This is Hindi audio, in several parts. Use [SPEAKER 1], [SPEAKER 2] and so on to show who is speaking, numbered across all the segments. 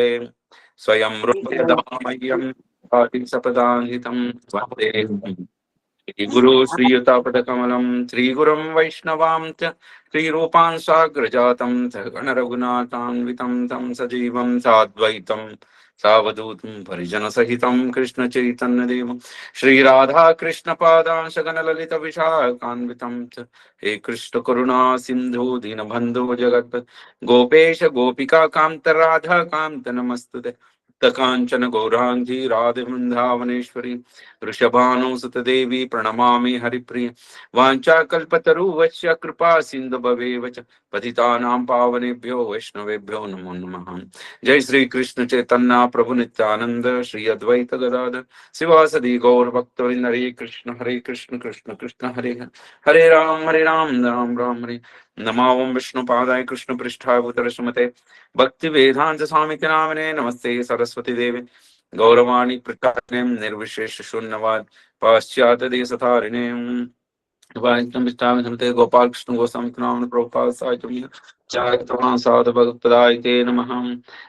[SPEAKER 1] स्वयं रूपयदामह्यं पातिसपदान्वितं वन्देऽहं श्रीगुरु श्रीयुतापदकमलं श्रीगुरुं वैष्णवां च श्रीरूपां साग्रजातं सहगणरघुनाथान्वितं तं सजीवं साद्वैतं सावधूतं परिजनसहितं कृष्णचैतन्यदेवं श्रीराधा कृष्णपादां सगणललितविशाखान्वितं च हे कृष्ण करुणा सिन्धु दीनबन्धु जगत् गोपेश गोपिका कांत राधा कांत नमस्तुते कांचन गौरांगी राधे वृंदावनेश्वरी वृषभानुसुत देवी प्रणमामि हरिप्रिय वाञ्छाकल्पतरुवश्च कृपा सिंधु भवेव च पतितानां पावनेभ्यो वैष्णवेभ्यो नमो नमः। जय श्री कृष्ण चैतन्य प्रभु नित्यानंद श्री अद्वैत गदाधर शिवासदि गौर भक्तवृंद हरे कृष्ण कृष्ण कृष्ण हरे हरे हरे राम राम राम हरे नमो विष्णुपादाय कृष्ण पृष्ठाय भूतरश्मते भक्ति वेदांत स्वामी के नामने नमस्ते सरस्वती देवी गौरवाणी प्रकाशने निर्विशेष शून्यवाद पाश्चात्य देशतारिणे वाइष्णवमिष्टामिते गोपाल कृष्ण गोस्वामी नाम प्रभुपाद साहित्य चारितमा साधु भगवत्पादाय नमः।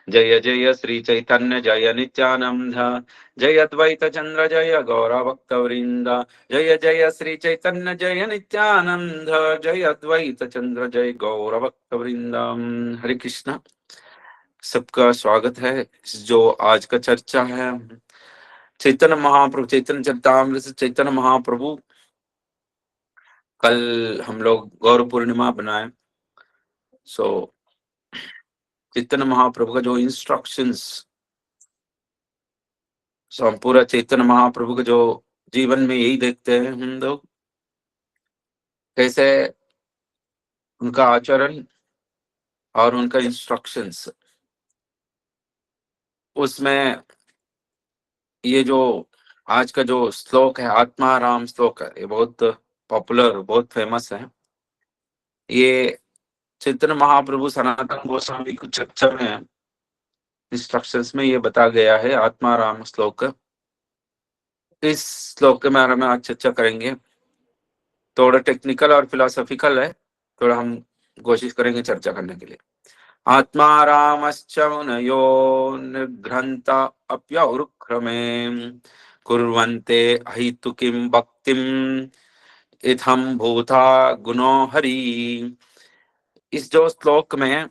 [SPEAKER 1] जय जय श्री चैतन्य जय नित्यानंद जय अद्वैत चंद्र जय गौर भक्तवृंद जय जय श्री चैतन्य जय नित्यानंद जय अद्वैत चंद्र जय गौर भक्तवृंद। हरे कृष्णा। सबका स्वागत है। जो आज का चर्चा है चैतन्य महाप्रभु चैतन्य चरितामृत से चैतन्य महाप्रभु। कल हम लोग गौर पूर्णिमा बनाए। चैतन्य महाप्रभु का जो इंस्ट्रक्शंस, हम पूरा चैतन्य महाप्रभु का जो जीवन में यही देखते हैं हम लोग, कैसे उनका आचरण और उनका इंस्ट्रक्शंस, उसमें ये जो आज का जो श्लोक है आत्माराम श्लोक है, ये बहुत पॉपुलर बहुत फेमस है। ये चैतन्य महाप्रभु सनातन गोस्वामी की चर्चा में इंस्ट्रक्शंस में ये बता गया है आत्माराम श्लोक। इस श्लोक के बारे में आज चर्चा करेंगे। थोड़ा टेक्निकल और फिलोसॉफिकल है, थोड़ा हम कोशिश करेंगे चर्चा करने के लिए। आत्मारामश्च मुनयो निर्घ्रन्ता अप्यौरुक्रमे कुर्वन्ते अहितुकीं भक्तिं इत्थं भूता गुणो हरि। इस जो श्लोक में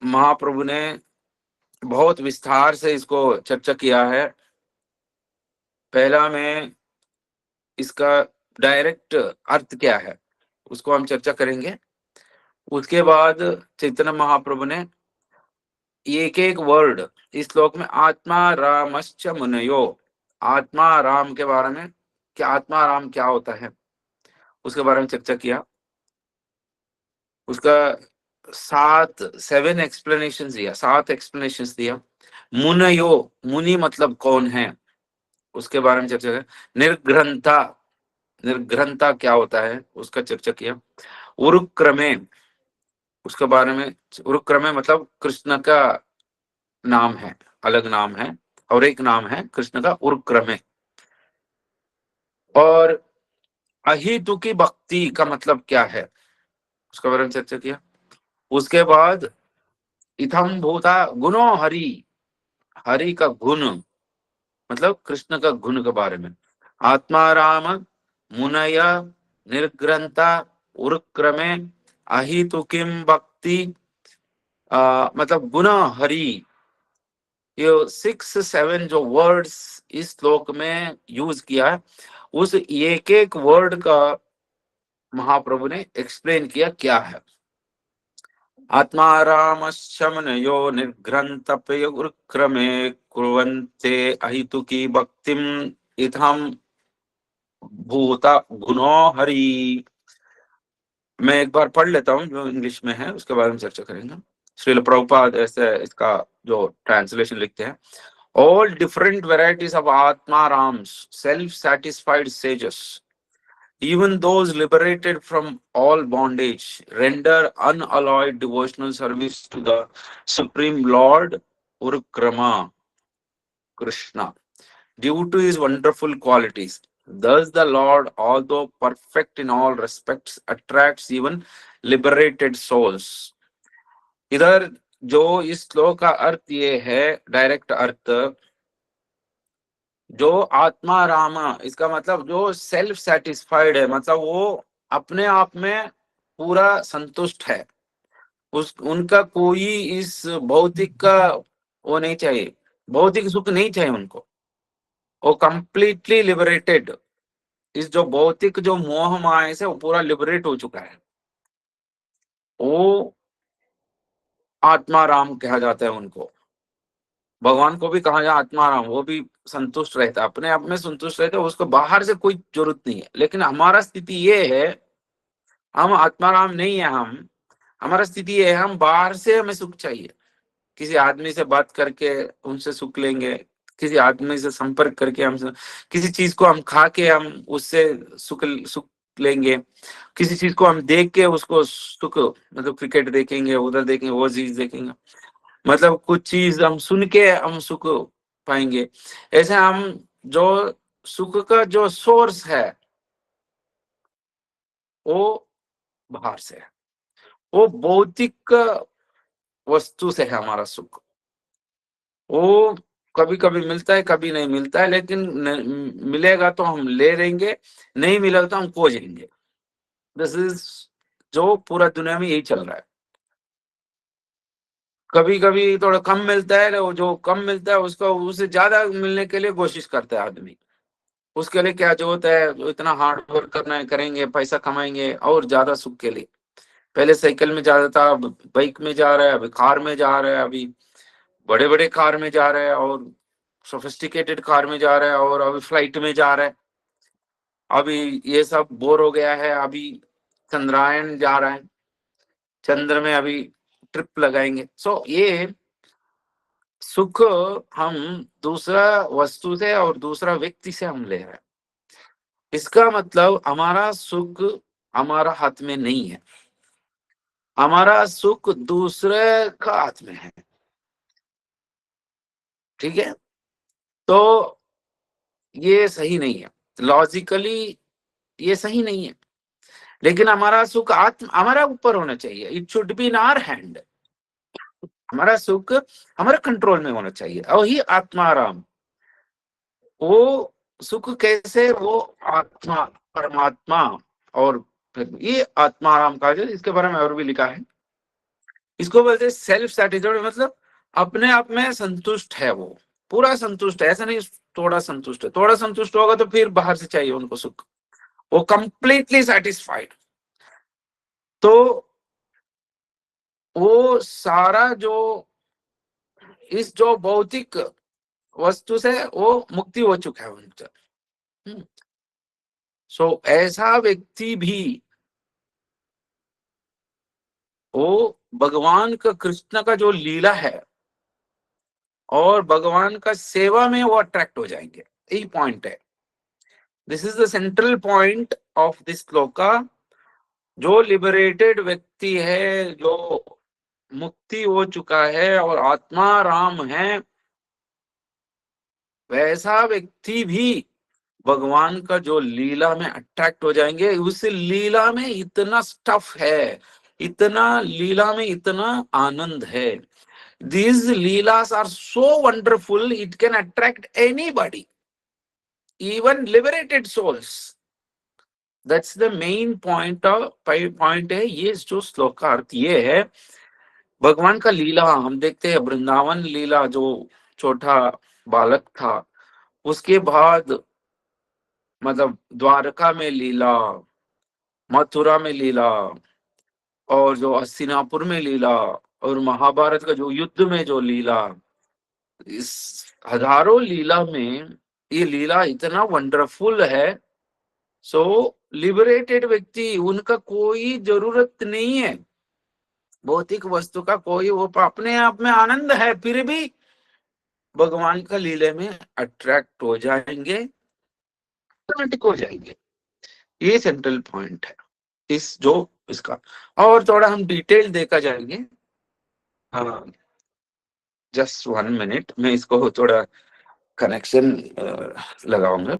[SPEAKER 1] महाप्रभु ने बहुत विस्तार से इसको चर्चा किया है। पहला में इसका डायरेक्ट अर्थ क्या है उसको हम चर्चा करेंगे। उसके बाद चैतन्य महाप्रभु ने एक एक वर्ड इस श्लोक में आत्मा रामश्च मुनयो, आत्मा राम के बारे में, क्या आत्मा राम क्या होता है उसके बारे में चर्चा किया। उसका 7 एक्सप्लेनेशंस दिया, 7 एक्सप्लेनेशंस दिया। मुनयो, मुनि मतलब कौन है उसके बारे में चर्चा किया। निर्ग्रंथा, निर्ग्रंथा क्या होता है उसका चर्चा किया। उरुक्रमे, उसके बारे में, उरुक्रमे मतलब कृष्ण का नाम है, अलग नाम है, और एक नाम है कृष्ण का उरुक्रमे। और अहितुकी भक्ति का मतलब क्या है उसके बारे में चर्चा किया। उसके बाद इथम भूता गुणो हरि, हरि का गुण मतलब कृष्ण का गुण के बारे में। आत्माराम मुनय निर्ग्रंथा उरुक्रमे अहितुकिम भक्ति, मतलब गुण हरि। ये 6-7 जो वर्ड्स इस श्लोक में यूज किया है, उस एक एक वर्ड का महाप्रभु ने एक्सप्लेन किया क्या है। आत्मारामश्चमनयो निर्घ्रंतपयुर्क्रमे कुर्वन्ते अहितुकी भक्तिम इथम भूता गुणो हरि। मैं एक बार पढ़ लेता हूँ जो इंग्लिश में है, उसके बारे में चर्चा करेंगे। श्रील प्रभुपाद ऐसे इसका जो ट्रांसलेशन लिखते हैं। All different varieties of Atmarams, self-satisfied sages, even those liberated from all bondage, render unalloyed devotional service to the Supreme Lord Urukrama Krishna due to his wonderful qualities. Thus the Lord, although perfect in all respects, attracts even liberated souls. इधर जो इस श्लोक का अर्थ ये है, डायरेक्ट अर्थ, जो आत्मा राम, इसका मतलब जो सेल्फ सेटिस्फाइड है, मतलब वो अपने आप में पूरा संतुष्ट है, उनका कोई इस भौतिक का वो नहीं चाहिए, भौतिक सुख नहीं चाहिए उनको, वो कंप्लीटली लिबरेटेड, इस जो भौतिक जो मोह माया से वो पूरा लिबरेट हो चुका है, वो आत्मा राम कहा जाता है उनको। भगवान को भी कहा जाए आत्मा राम, वो भी संतुष्ट रहता है, अपने आप में संतुष्ट रहता है, उसको बाहर से कोई जरूरत नहीं है। लेकिन हमारा स्थिति ये है, हम आत्मा राम नहीं है, हमारा स्थिति ये है, हम बाहर से हमें सुख चाहिए, किसी आदमी से बात करके उनसे सुख लेंगे, किसी आदमी से संपर्क करके हम किसी चीज को हम खा के हम उससे सुख सुख लेंगे, किसी चीज को हम देख के उसको सुख, मतलब क्रिकेट देखेंगे, उधर देखेंगे, वो चीज देखेंगे, मतलब कुछ चीज हम सुन के हम सुख पाएंगे। ऐसे हम जो सुख का जो सोर्स है वो बाहर से है, वो भौतिक वस्तु से है हमारा सुख, वो कभी कभी मिलता है, कभी नहीं मिलता है, लेकिन मिलेगा तो हम ले लेंगे, नहीं मिलेगा तो हम खो जाएंगे। दिस इज जो पूरा दुनिया में यही चल रहा है। कभी कभी थोड़ा कम मिलता है, जो कम मिलता है उसको उससे ज्यादा मिलने के लिए कोशिश करता है आदमी, उसके लिए क्या जरूरत है, जो इतना हार्ड वर्क करना है, करेंगे, पैसा कमाएंगे और ज्यादा सुख के लिए। पहले साइकिल में जाता था, अब बाइक में जा रहा है, अभी कार में जा रहा है, अभी बड़े बड़े कार में जा रहा है, और सोफिस्टिकेटेड कार में जा रहा है, और अभी फ्लाइट में जा रहा है। अभी ये सब बोर हो गया है, अभी चंद्रायन जा रहा है, चंद्र में अभी ट्रिप लगाएंगे। ये सुख हम दूसरा वस्तु से और दूसरा व्यक्ति से हम ले रहे हैं, इसका मतलब हमारा सुख हमारा हाथ में नहीं है, हमारा सुख दूसरे का हाथ में है। ठीक है, तो ये सही नहीं है, लॉजिकली ये सही नहीं है, लेकिन हमारा सुख आत्म हमारा ऊपर होना चाहिए, it should be in our hand, हमारा सुख हमारे कंट्रोल में होना चाहिए, और ही आत्माराम। वो सुख कैसे, वो आत्मा परमात्मा, और फिर ये आत्माराम का, इसके बारे में और भी लिखा है, इसको बोलते हैं सेल्फ सेटिस्फाइड, मतलब अपने आप में संतुष्ट है, वो पूरा संतुष्ट है, ऐसा नहीं थोड़ा संतुष्ट है, थोड़ा संतुष्ट होगा तो फिर बाहर से चाहिए उनको सुख, वो कंप्लीटली सेटिस्फाइड। तो वो सारा जो इस जो भौतिक वस्तु से वो मुक्ति हो चुका है उनका। ऐसा व्यक्ति भी वो भगवान का, कृष्ण का जो लीला है और भगवान का सेवा में वो अट्रैक्ट हो जाएंगे, यही पॉइंट है। This is the central point of this shloka. जो लिबरेटेड व्यक्ति है, जो मुक्ति हो चुका है और आत्मा राम है, वैसा व्यक्ति भी भगवान का जो लीला में अट्रैक्ट हो जाएंगे। उस लीला में इतना स्टफ है, इतना लीला में इतना आनंद है, these leelas are so wonderful, it can attract anybody, even liberated souls. That's the main point है। ये जो श्लोक का अर्थ ये है, भगवान का लीला हम देखते हैं, वृंदावन लीला, जो छोटा बालक था, उसके बाद मतलब द्वारका में लीला, मथुरा में लीला, और जो हस्तिनापुर में लीला, और महाभारत का जो युद्ध में जो लीला, इस हजारों लीला में ये लीला इतना वंडरफुल है। लिबरेटेड व्यक्ति, उनका कोई जरूरत नहीं है भौतिक वस्तु का, कोई, वो अपने आप में आनंद है, फिर भी भगवान का लीले में अट्रैक्ट हो जाएंगे, ऑटोमेटिक हो जाएंगे। ये सेंट्रल पॉइंट है इस जो इसका। और थोड़ा हम डिटेल देखा जाएंगे। हाँ, जस्ट 1 मिनट, मैं इसको थोड़ा कनेक्शन लगाऊंगा।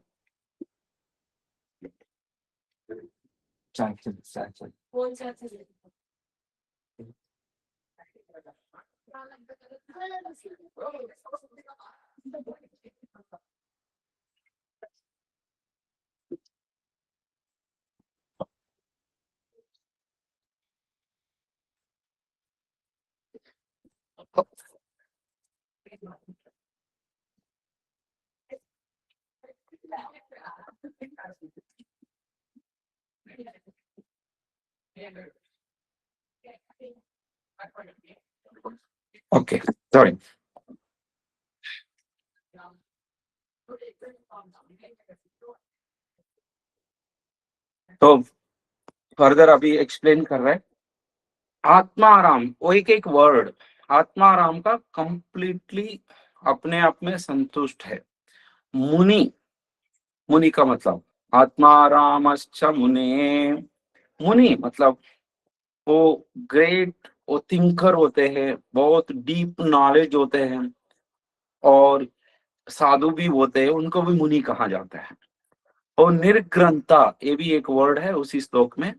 [SPEAKER 1] Okay, sorry. तो फर्दर अभी एक्सप्लेन कर रहे हैं आत्माराम, वो एक एक वर्ड आत्माराम का कंप्लीटली अपने आप में संतुष्ट है। मुनि, मुनि का मतलब आत्मारामश्च मुने, मुनि मतलब वो ग्रेट, वो थिंकर होते हैं, बहुत डीप नॉलेज होते हैं और साधु भी होते हैं, उनको भी मुनि कहा जाता है। और निर्ग्रंथा, ये भी एक वर्ड है उसी श्लोक में,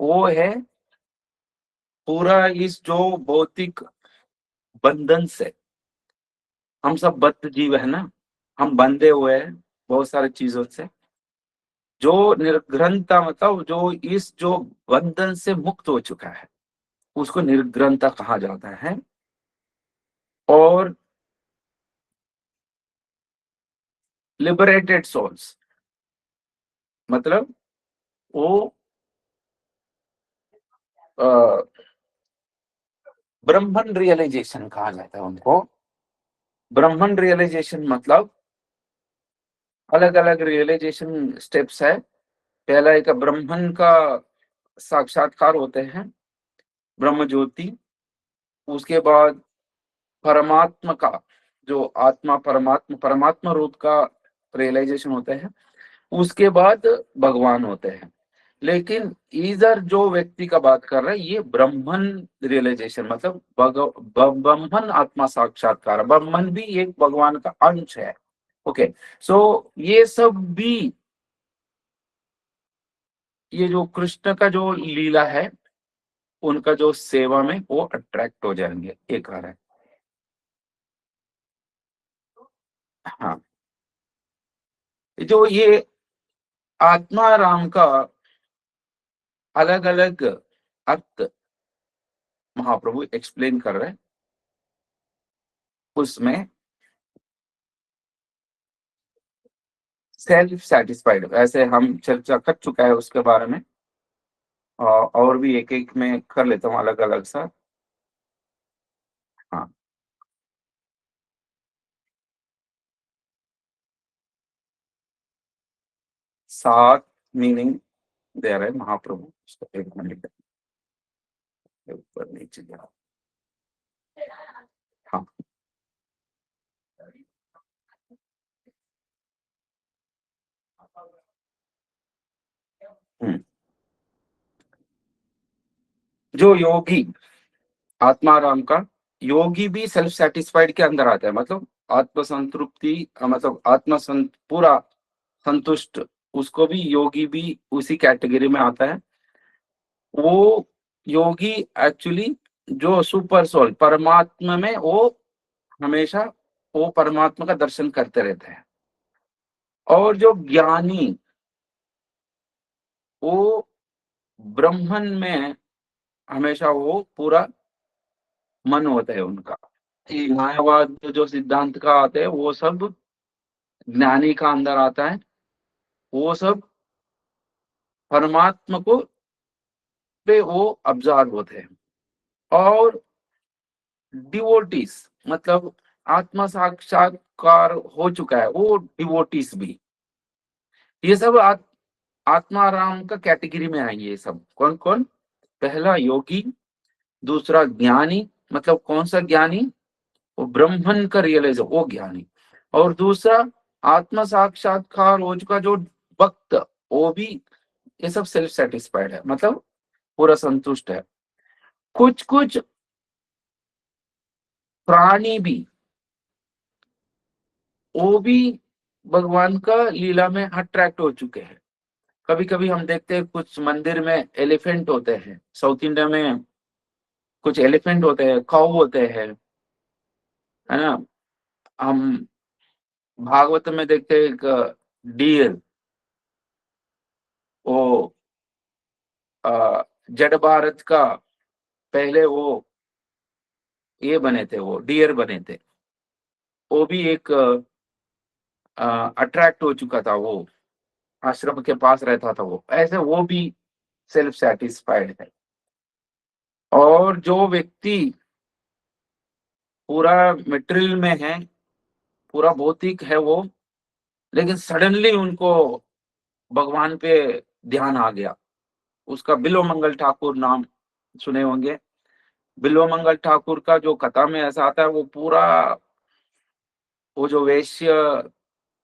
[SPEAKER 1] वो है पूरा इस जो भौतिक बंधन से, हम सब बद्ध जीव है ना, हम बंधे हुए हैं बहुत सारी चीजों से। जो निर्ग्रंथा मतलब जो इस जो बंधन से मुक्त हो चुका है उसको निर्ग्रंथा कहा जाता है। और लिबरेटेड सोल्स मतलब वो ब्रह्मन रियलाइजेशन कहा जाता है उनको। ब्रह्मन रियलाइजेशन मतलब अलग अलग रियलाइजेशन स्टेप्स है। पहला एक ब्रह्मन का साक्षात्कार होते हैं, ब्रह्म ज्योति। उसके बाद परमात्मा का जो आत्मा, परमात्मा परमात्मा रूप का रियलाइजेशन होते हैं। उसके बाद भगवान होते हैं। लेकिन इधर जो व्यक्ति का बात कर रहे हैं ये ब्रह्मन रियलाइजेशन मतलब ब्रह्मन आत्मा साक्षात्कार, ब्रह्मन भी एक भगवान का अंश है। ओके, सो ये सब भी, ये जो कृष्ण का जो लीला है उनका जो सेवा में वो अट्रैक्ट हो जाएंगे, एक आ रहा है। हाँ, जो ये आत्मा राम का अलग अलग अर्थ महाप्रभु एक्सप्लेन कर रहे हैं। उसमें सेल्फ सेटिस्फाइड, ऐसे हम चर्चा कर चुका है उसके बारे में। और भी एक एक में कर लेता हूँ अलग अलग सा। हाँ, 7 मीनिंग दे रहे हैं महाप्रभु। उसको एक मिनट ऊपर नीचे जा। हाँ, हम्म। जो योगी, आत्माराम का योगी भी सेल्फ सेटिस्फाइड के अंदर आता है, मतलब आत्मसंतृप्ति, मतलब पूरा संतुष्ट, उसको भी योगी भी उसी कैटेगरी में आता है। वो योगी एक्चुअली जो सुपर सोल परमात्मा में वो हमेशा वो परमात्मा का दर्शन करते रहते हैं। और जो ज्ञानी वो ब्रह्मन में हमेशा वो पूरा मन होता है उनका। ये मायावाद जो सिद्धांत का आते हैं वो सब ज्ञानी का अंदर आता है, वो सब परमात्मा को पे वो ऑब्जर्व होते हैं। और डिवोटीज मतलब आत्मा साक्षात्कार हो चुका है वो डिवोटीज भी, ये सब आत्माराम का कैटेगरी में आएंगे। ये सब कौन कौन? पहला योगी, दूसरा ज्ञानी, मतलब कौन सा ज्ञानी? वो ब्रह्मन का रियलाइज वो ज्ञानी। और दूसरा आत्मा साक्षात्कार हो चुका जो भक्त, वो भी। ये सब सेल्फ सेटिस्फाइड है, मतलब पूरा संतुष्ट है। कुछ कुछ प्राणी भी, वो भी भगवान का लीला में अट्रैक्ट हो चुके हैं। कभी कभी हम देखते हैं कुछ मंदिर में एलिफेंट होते हैं, साउथ इंडिया में कुछ एलिफेंट होते हैं, काऊ होते हैं, है ना। हम भागवत में देखते हैं एक डियर, वो जड़ भारत का पहले वो ये बने थे, वो डियर बने थे। वो भी एक अट्रैक्ट हो चुका था, वो आश्रम के पास रहता था वो, ऐसे वो भी सेल्फ सेटिस्फाइड है। और जो व्यक्ति पूरा मटेरियल में है, पूरा भौतिक है वो, लेकिन सडनली उनको भगवान पे ध्यान आ गया। उसका बिल्व मंगल ठाकुर नाम सुने होंगे। बिल्व मंगल ठाकुर का जो कथा में ऐसा आता है, वो पूरा वो जो वेश्य,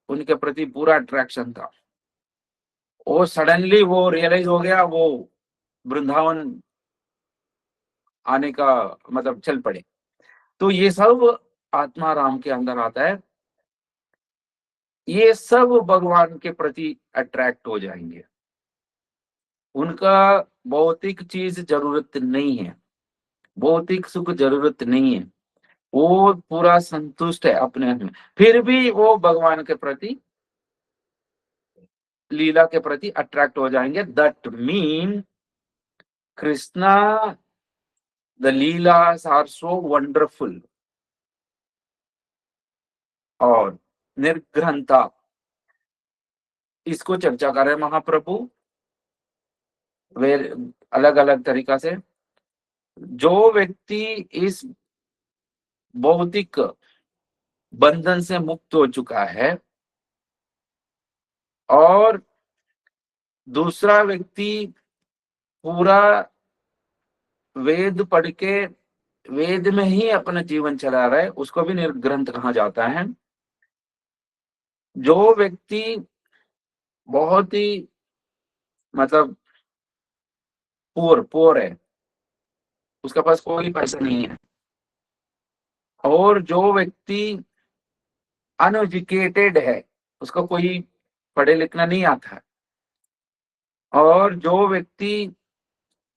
[SPEAKER 1] उनके प्रति पूरा अट्रैक्शन था। वो सडनली वो रियलाइज हो गया, वो वृंदावन आने का मतलब चल पड़े। तो ये सब आत्मा राम के अंदर आता है, ये सब भगवान के प्रति अट्रैक्ट हो जाएंगे। उनका भौतिक चीज जरूरत नहीं है, भौतिक सुख जरूरत नहीं है, वो पूरा संतुष्ट है अपने में। फिर भी वो भगवान के प्रति, लीला के प्रति अट्रैक्ट हो जाएंगे। That mean Krishna, the lilas are so wonderful. और निर्घ्रंथा, इसको चर्चा कर रहे महाप्रभु वे अलग अलग तरीका से। जो व्यक्ति इस भौतिक बंधन से मुक्त हो चुका है, और दूसरा व्यक्ति पूरा वेद पढ़ के वेद में ही अपना जीवन चला रहा है, उसको भी निर्ग्रंथ कहा जाता है। जो व्यक्ति बहुत ही मतलब पुअर है, उसके पास कोई पैसा नहीं है, और जो व्यक्ति अनएजुकेटेड है, उसको कोई पढ़े लिखना नहीं आता है, और जो व्यक्ति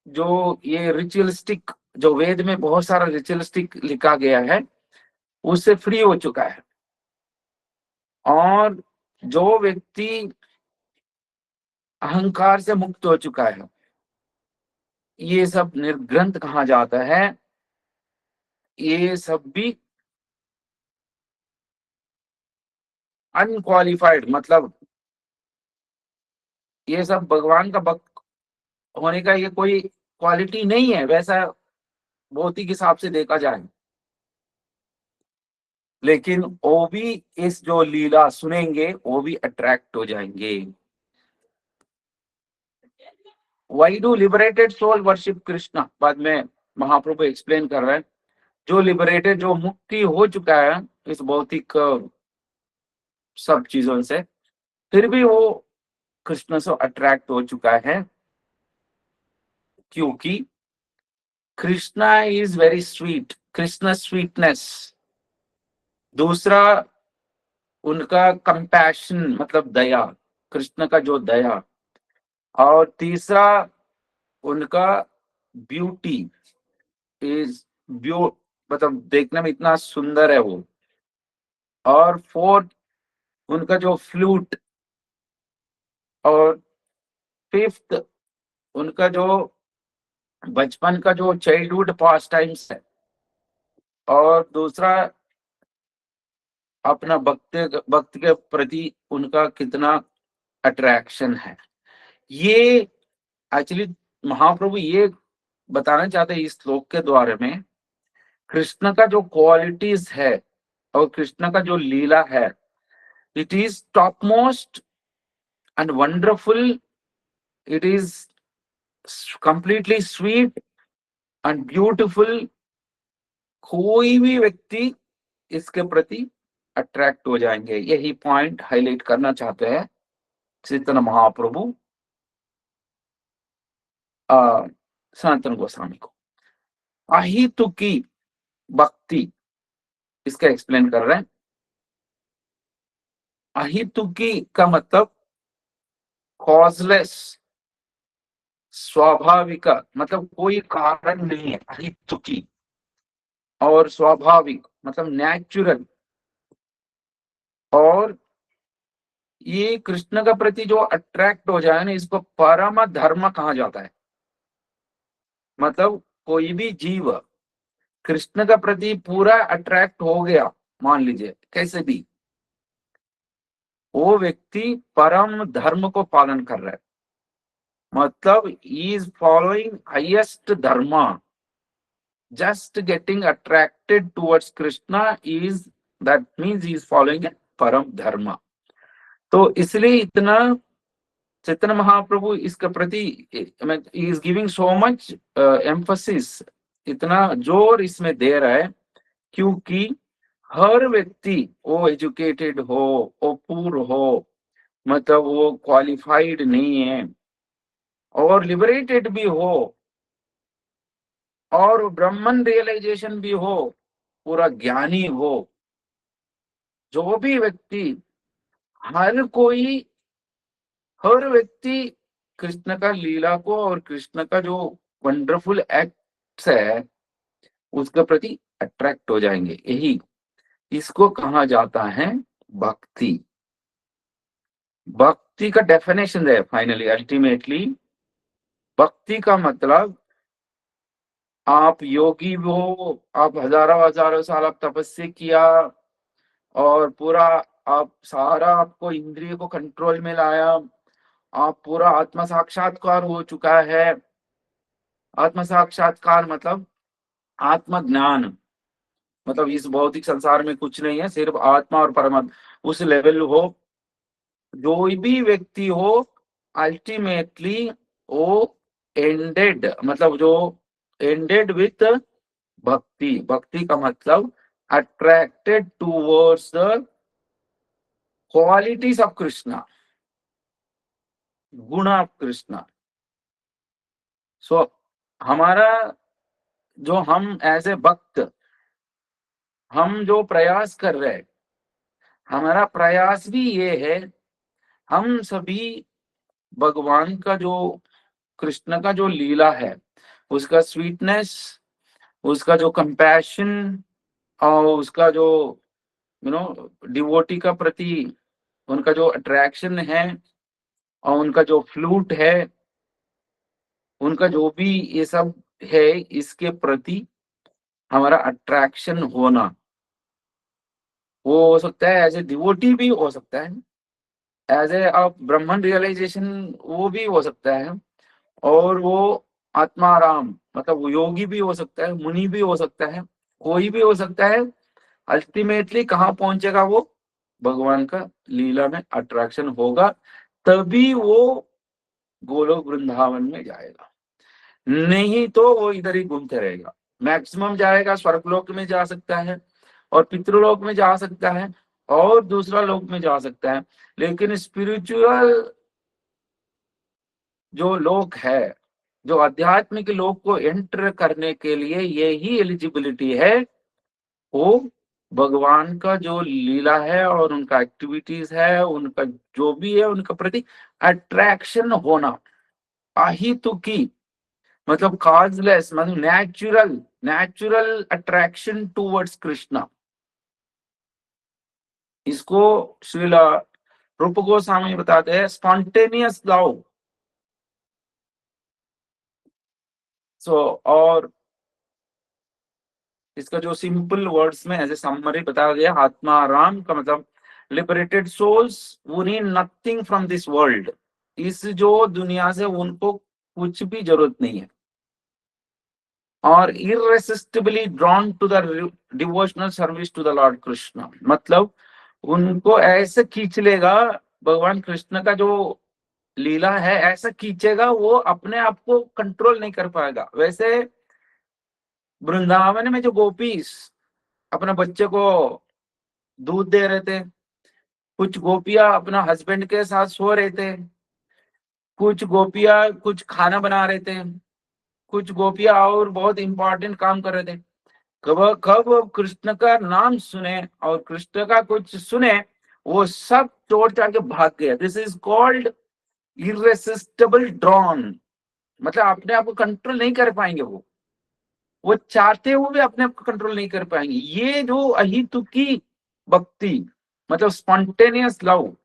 [SPEAKER 1] जो ये रिचुअलिस्टिक, जो वेद में बहुत सारा रिचुअलिस्टिक लिखा गया है, उससे फ्री हो चुका है, और जो व्यक्ति अहंकार से मुक्त हो चुका है, ये सब निर्ग्रंथ कहा जाता है। ये सब भी अनक्वालिफाइड, मतलब ये सब भगवान का भक्त होने का ये कोई क्वालिटी नहीं है, वैसा भौतिक हिसाब से देखा जाए। लेकिन वो भी इस जो लीला सुनेंगे, वो भी अट्रैक्ट हो जाएंगे। Why do liberated soul worship Krishna, बाद में महाप्रभु एक्सप्लेन कर रहे हैं। जो लिबरेटेड, जो मुक्ति हो चुका है इस भौतिक सब चीजों से, फिर भी वो कृष्ण से अट्रैक्ट हो चुका है, क्योंकि Krishna is very sweet, Krishna sweetness. दूसरा उनका कंपैशन, मतलब दया, कृष्ण का जो दया। और तीसरा उनका ब्यूटी, इज ब्यू मतलब देखने में इतना सुंदर है वो। और फोर्थ उनका जो फ्लूट। और फिफ्थ उनका जो बचपन का जो चाइल्डहुड पास टाइम्स है। और दूसरा अपना भक्त के प्रति उनका कितना अट्रैक्शन है। ये एक्चुअली महाप्रभु ये बताना चाहते हैं इस श्लोक के द्वारा में, कृष्ण का जो क्वालिटीज है और कृष्ण का जो लीला है, it is top most and wonderful, it is completely sweet and beautiful. कोई भी व्यक्ति इसके प्रति अट्रैक्ट हो जाएंगे, यही पॉइंट हाईलाइट करना चाहते हैं चैतन्य महाप्रभु सनातन गोस्वामी को। अहितुकी भक्ति, इसका एक्सप्लेन कर रहे हैं। अहितुकी का मतलब कॉजलेस, स्वाभाविक मतलब कोई कारण नहीं है, अहितुकी, और स्वाभाविक मतलब नेचुरल, और ये कृष्ण का प्रति जो अट्रैक्ट हो जाए ना, इसको परम धर्म कहा जाता है। मतलब कोई भी जीव कृष्ण का प्रति पूरा अट्रैक्ट हो गया, मान लीजिए कैसे भी, वो व्यक्ति परम धर्म को पालन कर रहा है, मतलब इज फॉलोइंग हाईएस्ट धर्म। Just getting attracted towards Krishna is, that means is following परम धर्म। तो इसलिए इतना चैतन्य महाप्रभु इसके प्रति is giving so much emphasis, इतना जोर इसमें दे रहा है, क्योंकि हर व्यक्ति, वो एजुकेटेड हो, वो पूर हो, मतलब वो क्वालिफाइड नहीं है, और लिबरेटेड भी हो, और ब्रह्मन रियलाइजेशन भी हो, पूरा ज्ञानी हो, जो भी व्यक्ति, हर कोई, हर व्यक्ति कृष्ण का लीला को और कृष्ण का जो वंडरफुल एक्ट्स है उसके प्रति अट्रैक्ट हो जाएंगे। यही इसको कहा जाता है भक्ति। भक्ति का डेफिनेशन है फाइनली, अल्टीमेटली भक्ति का मतलब, आप योगी हो, आप हजारों हजारों साल आप तपस्या किया, और पूरा आप सारा आपको इंद्रिय को कंट्रोल में लाया, आप पूरा आत्म साक्षात्कार हो चुका है। आत्म साक्षात्कार मतलब आत्मज्ञान, मतलब इस भौतिक संसार में कुछ नहीं है, सिर्फ आत्मा और परमात्मा, उस लेवल हो जो भी व्यक्ति हो, अल्टीमेटली वो एंडेड, मतलब जो एंडेड विथ भक्ति। भक्ति का मतलब attracted towards the qualities of Krishna, गुण ऑफ कृष्णा। सो हमारा जो, हम एज ए भक्त, हम जो प्रयास कर रहे हैं, हमारा प्रयास भी ये है, हम सभी भगवान का जो, कृष्ण का जो लीला है, उसका स्वीटनेस, उसका जो कंपैशन, और उसका जो डिवोटी का प्रति उनका जो अट्रैक्शन है, और उनका जो फ्लूट है, उनका जो भी ये सब है, इसके प्रति हमारा अट्रैक्शन होना, वो हो सकता है एज ए डिवोटी भी हो सकता है, एज ए ब्रह्मन रियलाइजेशन वो भी हो सकता है, और वो आत्माराम मतलब वो योगी भी हो सकता है, मुनि भी हो सकता है, कोई भी हो सकता है। अल्टीमेटली कहाँ पहुंचेगा वो, भगवान का लीला में अट्रैक्शन होगा, तभी वो गोलोक वृंदावन में जाएगा, नहीं तो वो इधर ही घूमते रहेगा। मैक्सिमम जाएगा स्वर्गलोक में जा सकता है, और पितृलोक में जा सकता है, और दूसरा लोक में जा सकता है, लेकिन स्पिरिचुअल जो लोक है, जो आध्यात्मिक लोक को एंटर करने के लिए यही एलिजिबिलिटी है, वो भगवान का जो लीला है और उनका एक्टिविटीज है, उनका जो भी है, उनका प्रति अट्रैक्शन होना, अहितुकी मतलब कॉजलेस, मतलब natural, natural attraction towards Krishna. इसको श्रील रूप गोस्वामी बताते हैं स्पॉन्टेनियस लव। सो और इसका जो सिंपल वर्ड्स में ऐसे समरी बताया गया, आत्मा राम का मतलब लिबरेटेड सोल्स वो need nothing from this world, इस जो दुनिया से उनको कुछ भी जरूरत नहीं है, और irresistibly drawn to the devotional service to the lord Krishna, मतलब उनको ऐसे खींच लेगा, भगवान कृष्ण का जो लीला है ऐसा खींचेगा, वो अपने आप को कंट्रोल नहीं कर पाएगा। वैसे वृंदावन में जो गोपीस अपने बच्चे को दूध दे रहे थे, कुछ गोपियां अपना हस्बैंड के साथ सो रहे थे, कुछ गोपियां कुछ खाना बना रहे थे, कुछ गोपियां और बहुत इंपॉर्टेंट काम कर रहे थे। कब कब कृष्ण का नाम सुने और कृष्ण का कुछ सुने, वो सब छोड़ छाड़ के भाग गए। This is called irresistible drawn, मतलब अपने आप को कंट्रोल नहीं कर पाएंगे, वो चाहते हुए भी अपने आप को कंट्रोल नहीं कर पाएंगे। ये जो अहितुकी भक्ति, मतलब स्पॉन्टेनियस लव,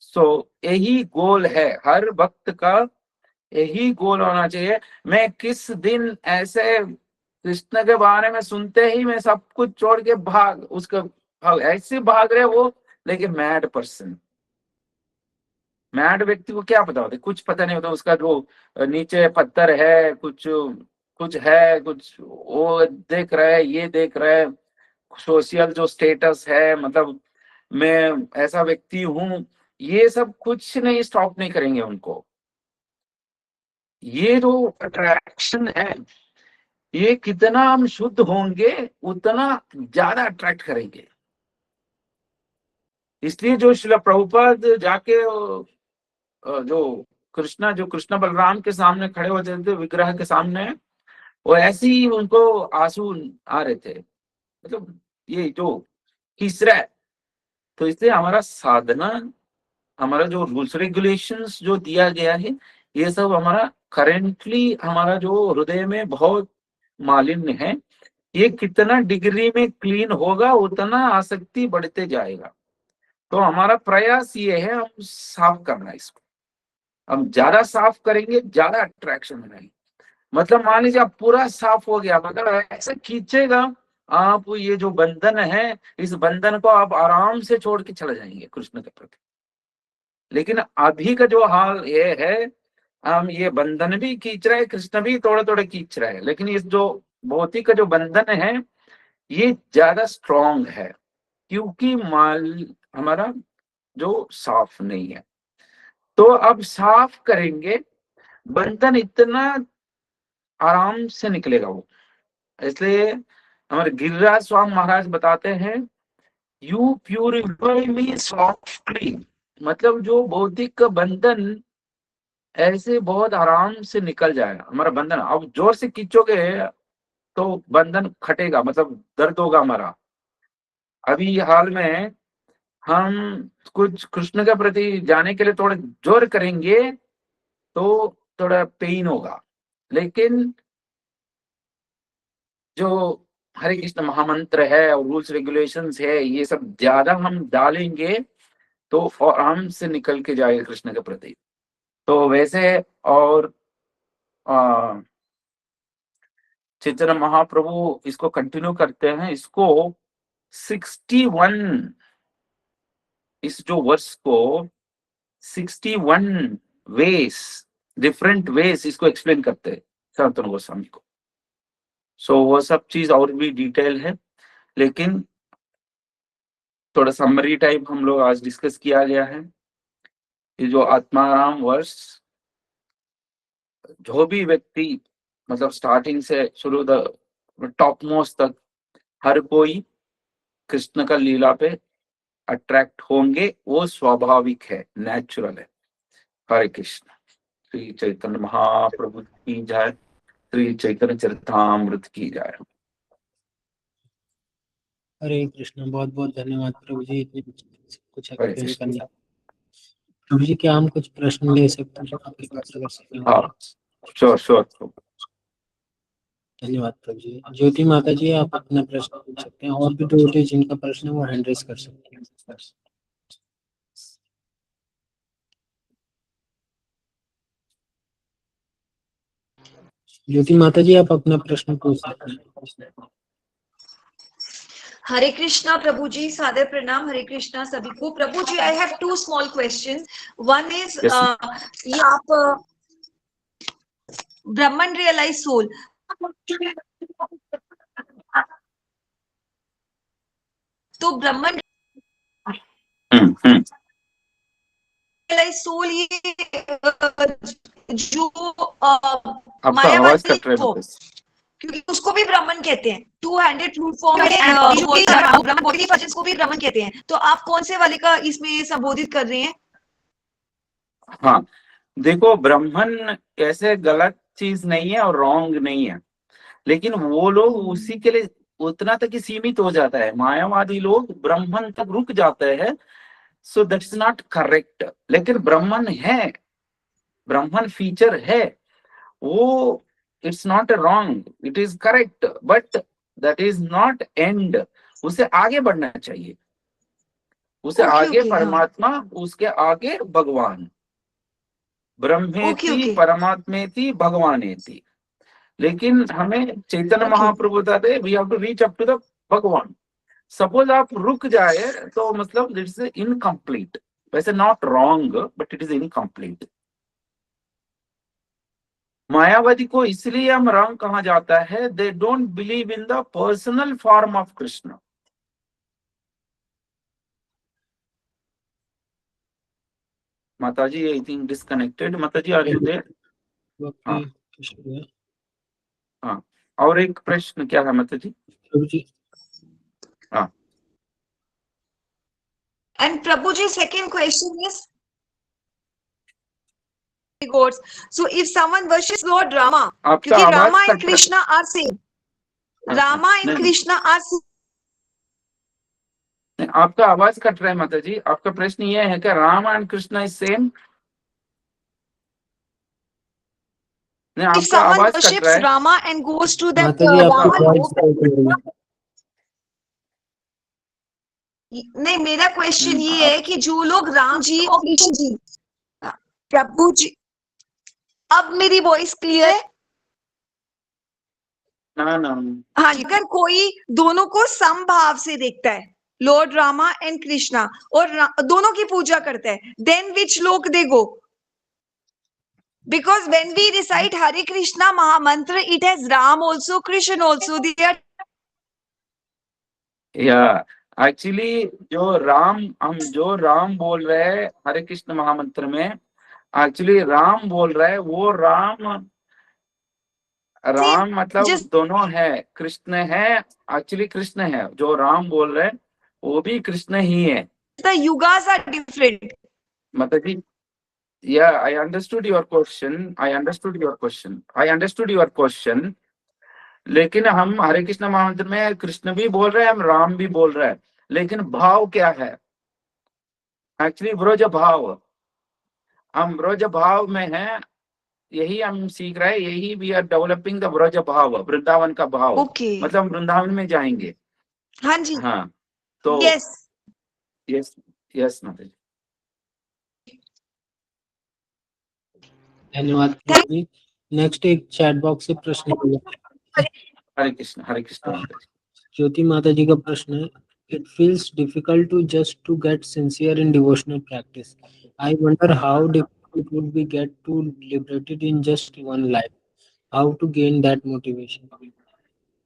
[SPEAKER 1] सो यही गोल है हर भक्त का, यही गोल होना चाहिए। मैं किस दिन ऐसे कृष्ण के बारे में सुनते ही मैं सब कुछ छोड़ के भाग, उसका भाग, ऐसे भाग रहे वो, लेकिन मैड पर्सन, मैड व्यक्ति को क्या पता होता है, कुछ पता नहीं होता उसका, जो नीचे पत्थर है, कुछ कुछ है, कुछ वो देख रहा है, ये देख रहा है, सोशल जो स्टेटस है, मतलब मैं ऐसा व्यक्ति हूं, ये सब कुछ नहीं स्टॉप नहीं करेंगे उनको। ये जो अट्रैक्शन है, ये कितना हम शुद्ध होंगे उतना ज्यादा अट्रैक्ट करेंगे। इसलिए जो श्रील प्रभुपाद जाके जो कृष्ण बलराम के सामने खड़े होते थे विग्रह के सामने, वो ऐसे ही उनको आंसू आ रहे थे, मतलब ये जो तीसरा है। तो इसलिए हमारा साधना, हमारा जो रूल्स रेगुलेशंस जो दिया गया है, ये सब हमारा करेंटली हमारा जो हृदय में बहुत मालिन्य है, ये कितना डिग्री में क्लीन होगा उतना आसक्ति बढ़ते जाएगा। तो हमारा प्रयास ये है हम साफ करना इसको, हम ज्यादा साफ करेंगे ज्यादा अट्रैक्शन रहेगी। मतलब मान लीजिए आप पूरा साफ हो गया, मतलब ऐसे खींचेगा आप, ये जो बंधन है इस बंधन को आप आराम से छोड़ के चले जाएंगे कृष्ण के प्रति। लेकिन अभी का जो हाल ये है, हम ये बंधन भी खींच रहे हैं, कृष्ण भी थोड़े थोड़े खींच रहे हैं, लेकिन इस जो भौतिक का जो बंधन है ये ज्यादा स्ट्रॉन्ग है, क्योंकि माल हमारा जो साफ नहीं है। तो अब साफ करेंगे, बंधन इतना आराम से निकलेगा वो। इसलिए हमारे गिरिराज स्वामी महाराज बताते हैं, यू प्यूरिफाई मी सॉफ्टली, मतलब जो बौद्धिक का बंधन ऐसे बहुत आराम से निकल जाएगा हमारा बंधन। अब जोर से खींचोगे तो बंधन खटेगा, मतलब दर्द होगा हमारा। अभी हाल में हम कुछ कृष्ण के प्रति जाने के लिए थोड़ा जोर करेंगे तो थोड़ा पेन होगा, लेकिन जो हरे कृष्ण महामंत्र है और रूल्स रेगुलेशंस है, ये सब ज्यादा हम डालेंगे तो आराम से निकल के जाएगा कृष्ण के प्रति। तो वैसे, और चैतन्य महाप्रभु इसको कंटिन्यू करते हैं, इसको 61, इस जो वर्ष को 61 वेज, डिफरेंट वेज इसको एक्सप्लेन करते हैं सनातन गोस्वामी को। सो वो सब चीज और भी डिटेल है, लेकिन थोड़ा समरी टाइप हम लोग आज डिस्कस किया गया है। ये जो आत्माराम वर्ष, जो भी व्यक्ति मतलब स्टार्टिंग से शुरू टॉप मोस्ट तक हर कोई कृष्ण का लीला पे अट्रैक्ट होंगे, वो स्वाभाविक है, नेचुरल है। हरे कृष्ण। श्री चैतन्य महाप्रभु की जय, श्री चैतन्य चरितामृत की जय।
[SPEAKER 2] हरे कृष्ण। बहुत बहुत धन्यवाद प्रभु जी, इतनी कुछ
[SPEAKER 1] हरे
[SPEAKER 2] एक्सप्लेन
[SPEAKER 1] कृष्ण।
[SPEAKER 2] करने। प्रभु जी क्या हम कुछ प्रश्न ले सकते हैं आपके पास, अगर सके?
[SPEAKER 1] हाँ, श्योर श्योर।
[SPEAKER 2] धन्यवाद प्रभु जी। ज्योति माता जी आप अपना प्रश्न पूछ सकते हैं, और भी डिवोटी जिनका प्रश्न है वो हैंड रेज कर सकते हैं। ज्योति माता जी आप अपना प्रश्न पूछ सकते हैं।
[SPEAKER 3] हरे कृष्णा प्रभु जी, सादर प्रणाम। हरे कृष्णा सभी को। प्रभु ji, I have two small question. One is, ये आप ब्रह्मन रियलाइज सोल, तो ब्रह्मन रियलाइज सोल ये जो
[SPEAKER 1] आपका आवाज
[SPEAKER 3] मायावादी
[SPEAKER 1] कट रहा
[SPEAKER 3] को,
[SPEAKER 1] है,
[SPEAKER 3] क्योंकि उसको भी ब्राह्मण कहते हैं, टू हैंडेड फ्रूट फॉर्म ब्राह्मण बॉडी पर्सन को भी ब्राह्मण कहते हैं। तो आप कौन से वाले का इसमें संबोधित कर रहे हैं?
[SPEAKER 1] हाँ देखो, ब्राह्मण ऐसे गलत चीज नहीं है और रॉन्ग नहीं है, लेकिन वो लोग उसी के लिए उतना तक ही सीमित हो जाता है। मायावादी लोग ब्राह्मण तक रुक जाते हैं, सो दैट्स नॉट करेक्ट। लेकिन ब्राह्मण है, ब्राह्मण फीचर है, वो it's not wrong, it is correct, but that is not and. उसे आगे बढ़ना चाहिए, उसे
[SPEAKER 3] ओके
[SPEAKER 1] आगे
[SPEAKER 3] ओके हाँ
[SPEAKER 1] परमात्मा, उसके आगे भगवान, ब्रह्मेति
[SPEAKER 3] ओके
[SPEAKER 1] परमात्मेति भगवानेति। लेकिन हमें चैतन्य
[SPEAKER 3] ओके
[SPEAKER 1] महाप्रभु बताते we have to reach up to the Bhagavan. Suppose आप रुक जाए तो मतलब इट्स इनकम्प्लीट, वैसे not wrong but it is incomplete. मायावादी को इसलिए हम रॉन्ग कहा जाता है, they don't believe in the personal form of Krishna. Mataji I think disconnected. Mataji are you there? हाँ हाँ, और एक प्रश्न क्या है माताजी?
[SPEAKER 2] प्रभु जी,
[SPEAKER 1] हाँ,
[SPEAKER 3] and Prabhuji second question is gods. So if someone worships Lord Rama,
[SPEAKER 1] आपका
[SPEAKER 3] क्योंकि
[SPEAKER 1] आवाज
[SPEAKER 3] Rama and
[SPEAKER 1] कट रहा
[SPEAKER 3] Krishna are same.
[SPEAKER 1] है।
[SPEAKER 3] Rama and
[SPEAKER 1] नहीं,
[SPEAKER 3] Krishna are same.
[SPEAKER 1] नहीं, आपका आवाज कट रहा है माताजी। आपका प्रश्न ये है कि Ram and Krishna is same? नहीं,
[SPEAKER 3] If
[SPEAKER 1] आपका
[SPEAKER 3] someone
[SPEAKER 1] आवाज कट रहा
[SPEAKER 3] worships
[SPEAKER 1] है।
[SPEAKER 3] Rama and goes to that
[SPEAKER 2] माता जी आपकी
[SPEAKER 3] Rama
[SPEAKER 2] वॉइस
[SPEAKER 3] Lok, नहीं मेरा क्वेश्चन ये है कि जो लोग राम जी और कृष्ण जी, प्रभु जी, अब मेरी वॉइस क्लियर है?
[SPEAKER 1] ना ना,
[SPEAKER 3] हाँ जी, अगर कोई दोनों को समभाव से देखता है, लॉर्ड रामा एंड कृष्णा, और दोनों की पूजा करता है, देन विच लोक दे गो? Because when we recite Hare Krishna Mahamantra, it has Ram also, Krishna also. They are
[SPEAKER 1] या एक्चुअली जो राम बोल रहे हैं हरे कृष्ण महामंत्र में, एक्चुअली राम बोल रहा है, वो राम
[SPEAKER 3] same.
[SPEAKER 1] मतलब
[SPEAKER 3] Just
[SPEAKER 1] दोनों है, कृष्ण है, एक्चुअली कृष्ण है। जो राम बोल रहे हैं वो भी कृष्ण ही है।
[SPEAKER 3] the yugas are different.
[SPEAKER 1] मतलब कि yeah, I understood your question. लेकिन हम हरे कृष्ण महामंत्र में कृष्ण भी बोल रहे हैं, हम राम भी बोल रहे हैं, लेकिन भाव क्या है? एक्चुअली ब्रज भाव, हम ब्रज भाव में हैं, यही हम सीख रहे हैं, यही we are developing the Braj bhav, Vrindavan का भाव।
[SPEAKER 3] Okay.
[SPEAKER 1] मतलब हम वृंदावन में जाएंगे।
[SPEAKER 3] हाँ जी.
[SPEAKER 1] हाँ, तो
[SPEAKER 3] Yes.
[SPEAKER 1] यस यस माता।
[SPEAKER 2] धन्यवाद प्रभु जी। नेक्स्ट एक चैट बॉक्स से प्रश्न है।
[SPEAKER 1] हरे कृष्ण माता जी।
[SPEAKER 2] ज्योति माता जी का प्रश्न है, it feels difficult to just to get sincere in devotional practice. I wonder how difficult would be get to liberated in just one life, how to gain that motivation?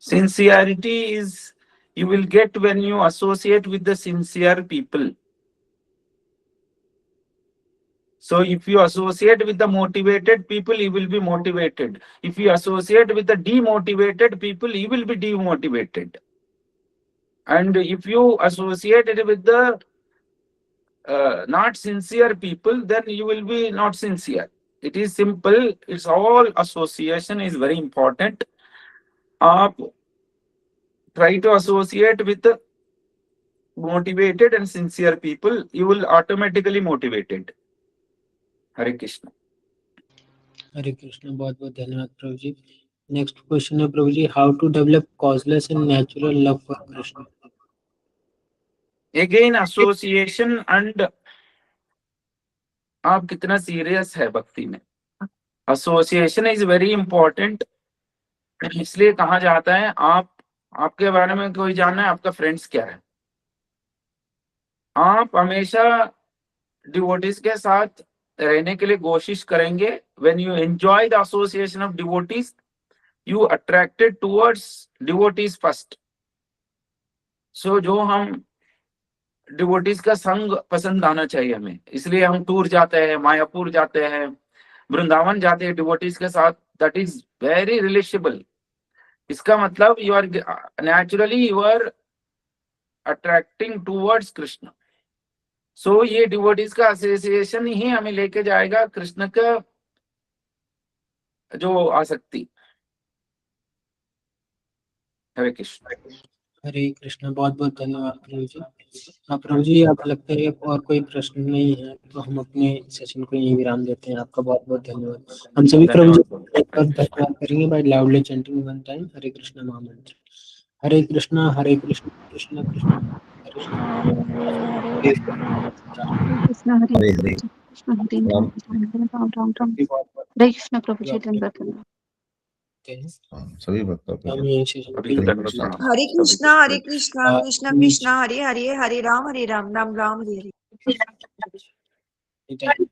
[SPEAKER 1] Sincerity is you will get when you associate with the sincere people. So if you associate with the motivated people, you will be motivated. If you associate with the demotivated people, you will be demotivated. And if you associate it with the not sincere people, then you will be not sincere. It is simple. It's all association is very important. Try to associate with the motivated and sincere people. You will automatically motivated. Hare Krishna.
[SPEAKER 2] Hare Krishna, बहुत बहुत धन्यवाद प्रभु जी। नेक्स्ट क्वेश्चन है Prabhu ji, how to develop causeless and natural love for Krishna?
[SPEAKER 1] Again association and आप कितना सीरियस है भक्ति में। Association is very important. इसलिए कहा जाता है आपके बारे में कोई जानना है, आपका फ्रेंड्स क्या है। आप हमेशा डिवोटीज के साथ रहने के लिए कोशिश करेंगे। When you enjoy the association of devotees, you attracted towards devotees first. So जो हम डिवोटीज का संग पसंद आना चाहिए हमें, इसलिए हम टूर जाते हैं, मायापुर जाते हैं, वृंदावन जाते हैं डिवोटीज के साथ। That is very relatable. इसका मतलब you are naturally you are attracting towards Krishna. So ये डिवोटीज का एसोसिएशन ही हमें लेके जाएगा कृष्ण का जो आसक्ति। हरे कृष्ण।
[SPEAKER 2] हरे कृष्ण, बहुत बहुत धन्यवाद प्रभु जी। हाँ प्रभु जी, आप लगता है और कोई प्रश्न नहीं है तो हम अपने सेशन को यहीं विराम देते हैं। आपका बहुत बहुत धन्यवाद। हम सभी प्रभु जी को एक बार धन्यवाद करेंगे by loudly chanting one time Hare Krishna mahamantra. Hare Krishna Krishna Krishna Hare Hare
[SPEAKER 3] Krishna Hare
[SPEAKER 4] Hare Hare
[SPEAKER 3] Krishna हरे
[SPEAKER 4] राम।
[SPEAKER 3] राम राम राम
[SPEAKER 2] बहुत बहुत
[SPEAKER 3] हरे कृष्ण प्रभु जी धन्यवाद धन्यवाद।
[SPEAKER 4] हाँ, सभी भक्तों को
[SPEAKER 2] हम यहीं सेशन
[SPEAKER 1] सभी को
[SPEAKER 2] को
[SPEAKER 1] दंडवत प्रणाम।
[SPEAKER 3] हरे
[SPEAKER 1] सभी
[SPEAKER 3] कृष्णा
[SPEAKER 1] को
[SPEAKER 3] हरे कृष्णा कृष्ण
[SPEAKER 2] हम
[SPEAKER 3] कृष्णा हरे हरे हरे राम राम राम हरे हरे।
[SPEAKER 2] यहीं